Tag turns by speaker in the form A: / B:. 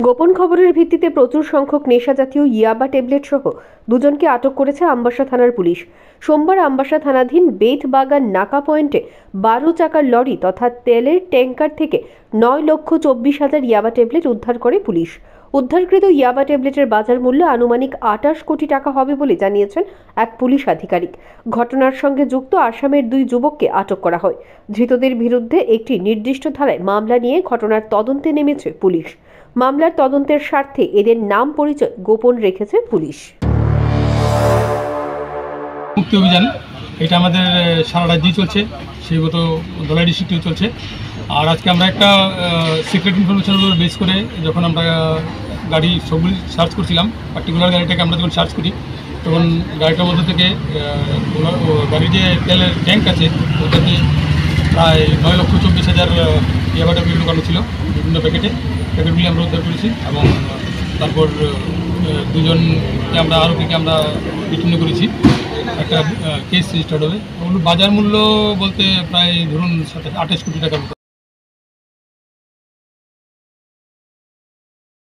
A: গোপন খবরের ভিত্তিতে প্রচুর সংখ্যক নেশাজাতীয় ইয়াবা ট্যাবলেট সহ দুজনকে আটক করেছে আমবাসা থানার পুলিশ। সোমবার আমবাসা থানাধীন বেতবাগান নাকা পয়েন্টে 12 চাকার লরি তথা তেলের ট্যাঙ্কার থেকে 9,24,000 ইয়াবা ট্যাবলেট উদ্ধার করে পুলিশ। উদ্ধারকৃত ইয়াবা ট্যাবলেটের বাজার মূল্য আনুমানিক 28 কোটি টাকা হবে বলে জানিয়েছেন এক পুলিশ আধিকারিক। ঘটনার সঙ্গে যুক্ত আসামের 2 যুবককে আটক করা হয়। ধৃতদের বিরুদ্ধে একটি নির্দিষ্ট ধারায় মামলা নিয়ে ঘটনার তদন্তে নেমেছে পুলিশ। মামলার তদন্তের স্বার্থে এদের নাম পরিচয় গোপন রেখেছে পুলিশ।
B: মুক্তি অভিযান এটা আমাদের সারা রাজ্যেই চলছে, সেইগত ধলাই ডিস্ট্রিক্টেও চলছে। আর আজকে আমরা একটা সিক্রেট ইনফরমেশনের উপর বেস করে যখন আমরা গাড়ি সবগুলি সার্চ করছিলাম, পার্টিকুলার গাড়িটাকে আমরা যখন সার্চ করি তখন গাড়িটার মধ্যে থেকে গাড়ির যে তেলের ট্যাঙ্ক আছে ওটাতে প্রায় 9,24,000 ইয়াবা ট্যাবলেট ঢোকানো ছিল বিভিন্ন প্যাকেটগুলি আমরা উদ্ধার করেছি। এবং তারপর দুজনকে আমরা আরোপীকে আমরা বিচ্ছিন্ন করেছি। একটা কেস রেজিস্টার্ড হবে। ওগুলো বাজার মূল্য বলতে প্রায় ধরুন 28 কোটি টাকার মতো।